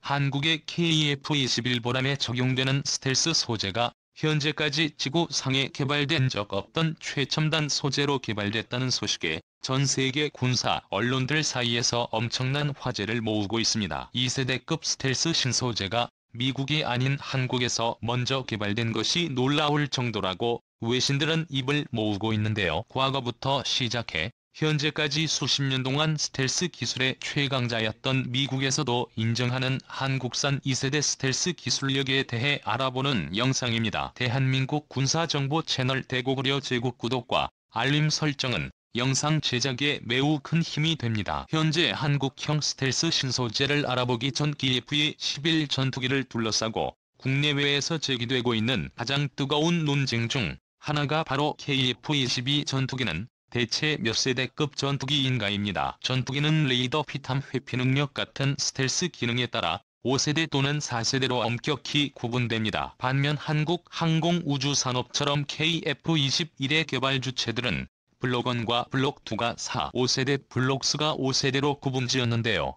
한국의 KF-21 적용되는 스텔스 소재가 현재까지 지구상에 개발된 적 없던 최첨단 소재로 개발됐다는 소식에 전 세계 군사 언론들 사이에서 엄청난 화제를 모으고 있습니다. 2세대급 스텔스 신소재가 미국이 아닌 한국에서 먼저 개발된 것이 놀라울 정도라고 외신들은 입을 모으고 있는데요. 과거부터 시작해 현재까지 수십 년 동안 스텔스 기술의 최강자였던 미국에서도 인정하는 한국산 2세대 스텔스 기술력에 대해 알아보는 영상입니다. 대한민국 군사정보 채널 대고구려 제국 구독과 알림 설정은 영상 제작에 매우 큰 힘이 됩니다. 현재 한국형 스텔스 신소재를 알아보기 전 KF-21 전투기를 둘러싸고 국내외에서 제기되고 있는 가장 뜨거운 논쟁 중 하나가 바로 KF-22 전투기는 대체 몇 세대급 전투기인가입니다. 전투기는 레이더 피탐 회피 능력 같은 스텔스 기능에 따라 5세대 또는 4세대로 엄격히 구분됩니다. 반면 한국 항공우주산업처럼 KF-21의 개발 주체들은 블록1과 블록2가 4, 5세대, 블록4가 5세대로 구분지었는데요.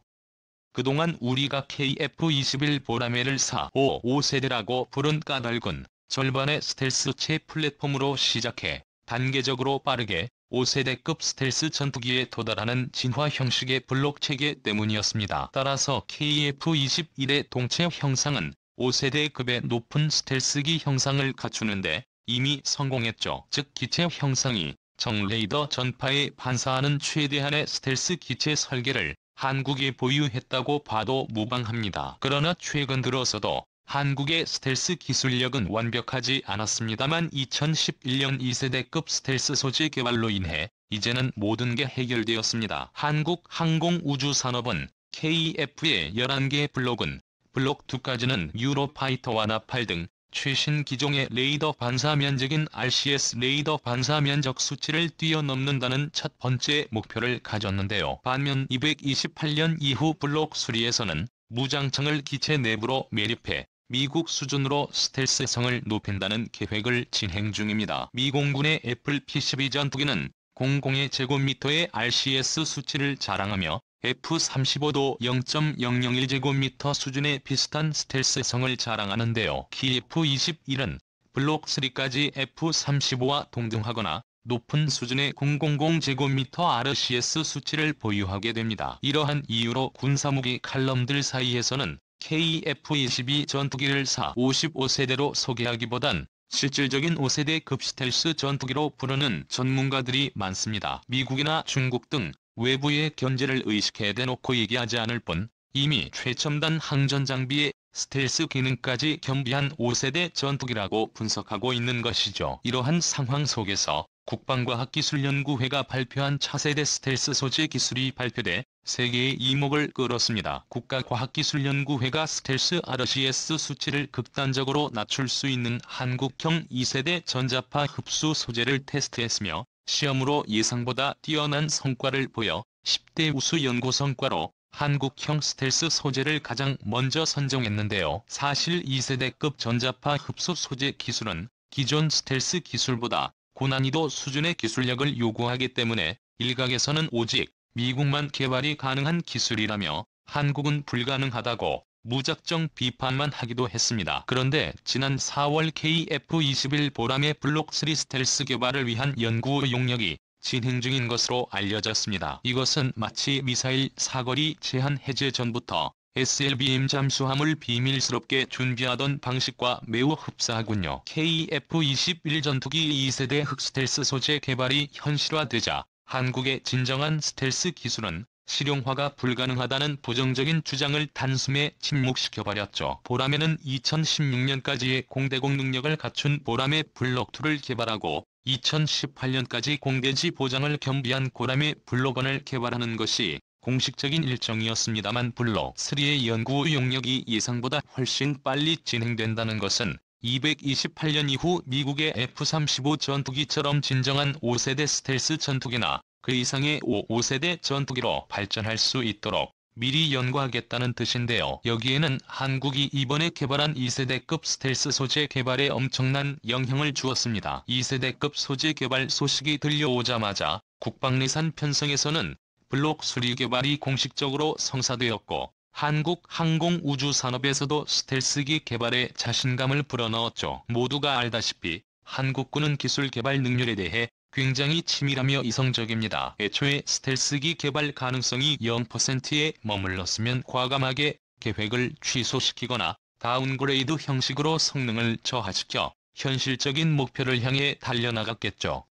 그동안 우리가 KF-21 보라매를 4, 5, 5세대라고 부른 까닭은 절반의 스텔스체 플랫폼으로 시작해 단계적으로 빠르게 5세대급 스텔스 전투기에 도달하는 진화 형식의 블록 체계 때문이었습니다. 따라서 KF-21의 동체 형상은 5세대급의 높은 스텔스기 형상을 갖추는데 이미 성공했죠. 즉 기체 형상이 정레이더 전파에 반사하는 최대한의 스텔스 기체 설계를 한국이 보유했다고 봐도 무방합니다. 그러나 최근 들어서도 한국의 스텔스 기술력은 완벽하지 않았습니다만 2011년 2세대급 스텔스 소재 개발로 인해 이제는 모든 게 해결되었습니다. 한국 항공우주산업은 KF의 11개 블록은 블록2까지는 유로파이터와 나팔 등 최신 기종의 레이더 반사 면적인 RCS 레이더 반사 면적 수치를 뛰어넘는다는 첫 번째 목표를 가졌는데요. 반면 228년 이후 블록 3에서는 무장창을 기체 내부로 매립해 미국 수준으로 스텔스성을 높인다는 계획을 진행 중입니다. 미공군의 애플 P-12 전투기는 00의 제곱미터의 RCS 수치를 자랑하며 F-35도 0.001제곱미터 수준의 비슷한 스텔스성을 자랑하는데요. KF-21은 블록 3까지 F-35와 동등하거나 높은 수준의 000제곱미터 RCS 수치를 보유하게 됩니다. 이러한 이유로 군사무기 칼럼들 사이에서는 KF-22 전투기를 4, 55세대로 소개하기보단 실질적인 5세대급 스텔스 전투기로 부르는 전문가들이 많습니다. 미국이나 중국 등 외부의 견제를 의식해 대놓고 얘기하지 않을 뿐 이미 최첨단 항전 장비의 스텔스 기능까지 겸비한 5세대 전투기라고 분석하고 있는 것이죠. 이러한 상황 속에서 국방과학기술연구회가 발표한 차세대 스텔스 소재 기술이 발표돼 세계의 이목을 끌었습니다. 국가과학기술연구회가 스텔스 RCS 수치를 극단적으로 낮출 수 있는 한국형 2세대 전자파 흡수 소재를 테스트했으며 시험으로 예상보다 뛰어난 성과를 보여 10대 우수 연구 성과로 한국형 스텔스 소재를 가장 먼저 선정했는데요. 사실 2세대급 전자파 흡수 소재 기술은 기존 스텔스 기술보다 고난이도 수준의 기술력을 요구하기 때문에 일각에서는 오직 미국만 개발이 가능한 기술이라며 한국은 불가능하다고 무작정 비판만 하기도 했습니다. 그런데 지난 4월 KF-21 보라매 블록 3 스텔스 개발을 위한 연구 용역이 진행 중인 것으로 알려졌습니다. 이것은 마치 미사일 사거리 제한 해제 전부터 SLBM 잠수함을 비밀스럽게 준비하던 방식과 매우 흡사하군요. KF-21 전투기 2세대 흑스텔스 소재 개발이 현실화되자 한국의 진정한 스텔스 기술은 실용화가 불가능하다는 부정적인 주장을 단숨에 침묵시켜버렸죠. 보라매는 2016년까지의 공대공 능력을 갖춘 보라매 블록2를 개발하고 2018년까지 공대지 보장을 겸비한 고라매 블록1을 개발하는 것이 공식적인 일정이었습니다만 블록 3의 연구 용역이 예상보다 훨씬 빨리 진행된다는 것은 228년 이후 미국의 F-35 전투기처럼 진정한 5세대 스텔스 전투기나 그 이상의 5세대 전투기로 발전할 수 있도록 미리 연구하겠다는 뜻인데요. 여기에는 한국이 이번에 개발한 2세대급 스텔스 소재 개발에 엄청난 영향을 주었습니다. 2세대급 소재 개발 소식이 들려오자마자 국방내산 편성에서는 블록 3 개발이 공식적으로 성사되었고 한국 항공우주산업에서도 스텔스기 개발에 자신감을 불어넣었죠. 모두가 알다시피 한국군은 기술 개발 능률에 대해 굉장히 치밀하며 이성적입니다. 애초에 스텔스기 개발 가능성이 0%에 머물렀으면 과감하게 계획을 취소시키거나 다운그레이드 형식으로 성능을 저하시켜 현실적인 목표를 향해 달려나갔겠죠.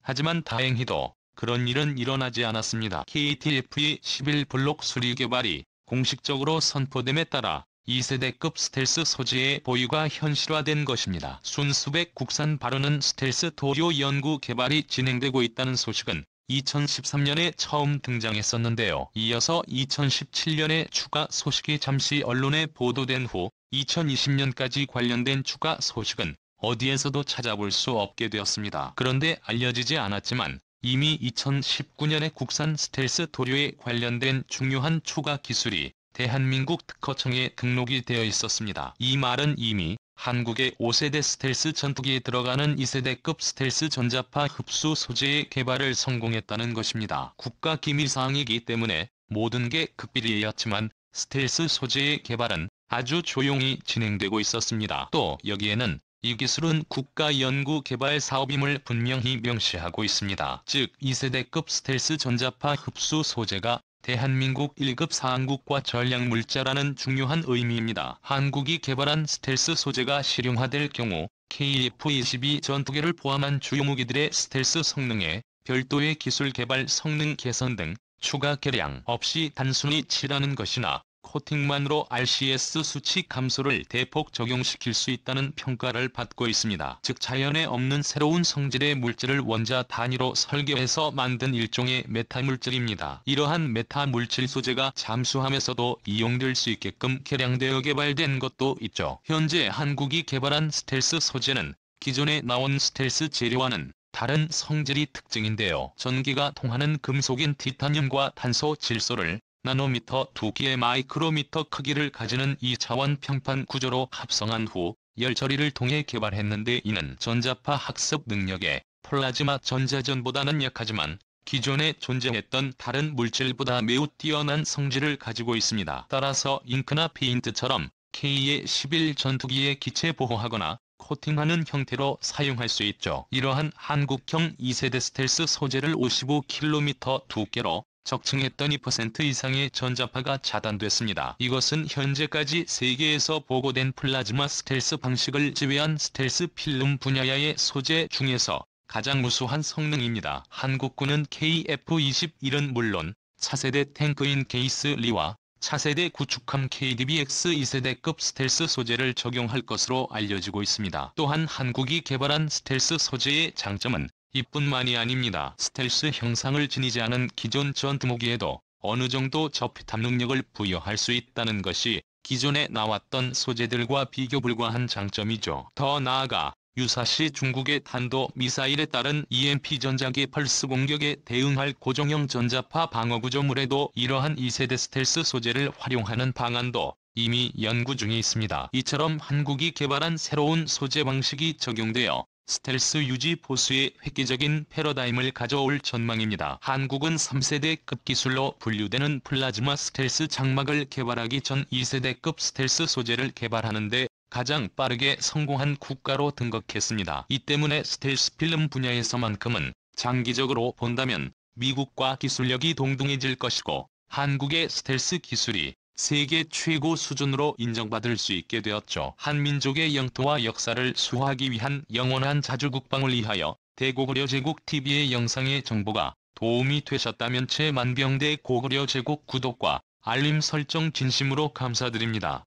하지만 다행히도 그런 일은 일어나지 않았습니다. KTF-11 블록 수리 개발이 공식적으로 선포됨에 따라 2세대급 스텔스 소재의 보유가 현실화된 것입니다. 순수백 국산 바르는 스텔스 도료 연구 개발이 진행되고 있다는 소식은 2013년에 처음 등장했었는데요. 이어서 2017년에 추가 소식이 잠시 언론에 보도된 후 2020년까지 관련된 추가 소식은 어디에서도 찾아볼 수 없게 되었습니다. 그런데 알려지지 않았지만 이미 2019년에 국산 스텔스 도료에 관련된 중요한 추가 기술이 대한민국 특허청에 등록이 되어 있었습니다. 이 말은 이미 한국의 5세대 스텔스 전투기에 들어가는 2세대급 스텔스 전자파 흡수 소재의 개발을 성공했다는 것입니다. 국가 기밀사항이기 때문에 모든 게 극비리였지만 스텔스 소재의 개발은 아주 조용히 진행되고 있었습니다. 또 여기에는 이 기술은 국가연구개발 사업임을 분명히 명시하고 있습니다. 즉 2세대급 스텔스 전자파 흡수 소재가 대한민국 1급 사항국과 전략물자라는 중요한 의미입니다. 한국이 개발한 스텔스 소재가 실용화될 경우 KF-22 전투기를 포함한 주요 무기들의 스텔스 성능에 별도의 기술 개발 성능 개선 등 추가 개량 없이 단순히 칠하는 것이나 코팅만으로 RCS 수치 감소를 대폭 적용시킬 수 있다는 평가를 받고 있습니다. 즉 자연에 없는 새로운 성질의 물질을 원자 단위로 설계해서 만든 일종의 메타 물질입니다. 이러한 메타 물질 소재가 잠수함에서도 이용될 수 있게끔 개량되어 개발된 것도 있죠. 현재 한국이 개발한 스텔스 소재는 기존에 나온 스텔스 재료와는 다른 성질이 특징인데요. 전기가 통하는 금속인 티타늄과 탄소 질소를 나노미터 두께의 마이크로미터 크기를 가지는 2차원 평판 구조로 합성한 후 열 처리를 통해 개발했는데 이는 전자파 학습 능력에 플라즈마 전자전보다는 약하지만 기존에 존재했던 다른 물질보다 매우 뛰어난 성질을 가지고 있습니다. 따라서 잉크나 페인트처럼 K-11 전투기에 기체 보호하거나 코팅하는 형태로 사용할 수 있죠. 이러한 한국형 2세대 스텔스 소재를 55km 두께로 적층했던 2% 이상의 전자파가 차단됐습니다. 이것은 현재까지 세계에서 보고된 플라즈마 스텔스 방식을 제외한 스텔스 필름 분야의 소재 중에서 가장 우수한 성능입니다. 한국군은 KF-21은 물론 차세대 탱크인 케이스-리와 차세대 구축함 KDBX 2세대급 스텔스 소재를 적용할 것으로 알려지고 있습니다. 또한 한국이 개발한 스텔스 소재의 장점은 이뿐만이 아닙니다. 스텔스 형상을 지니지 않은 기존 전투무기에도 어느 정도 저피탑 능력을 부여할 수 있다는 것이 기존에 나왔던 소재들과 비교 불가한 장점이죠. 더 나아가 유사시 중국의 탄도 미사일에 따른 EMP 전자기 펄스 공격에 대응할 고정형 전자파 방어 구조물에도 이러한 2세대 스텔스 소재를 활용하는 방안도 이미 연구 중에 있습니다. 이처럼 한국이 개발한 새로운 소재 방식이 적용되어 스텔스 유지 보수의 획기적인 패러다임을 가져올 전망입니다. 한국은 3세대급 기술로 분류되는 플라즈마 스텔스 장막을 개발하기 전 2세대급 스텔스 소재를 개발하는 데 가장 빠르게 성공한 국가로 등극했습니다. 이 때문에 스텔스 필름 분야에서만큼은 장기적으로 본다면 미국과 기술력이 동등해질 것이고 한국의 스텔스 기술이 세계 최고 수준으로 인정받을 수 있게 되었죠. 한민족의 영토와 역사를 수호하기 위한 영원한 자주국방을 위하여 대고구려 제국 TV의 영상의 정보가 도움이 되셨다면 제 만병대 고구려 제국 구독과 알림 설정 진심으로 감사드립니다.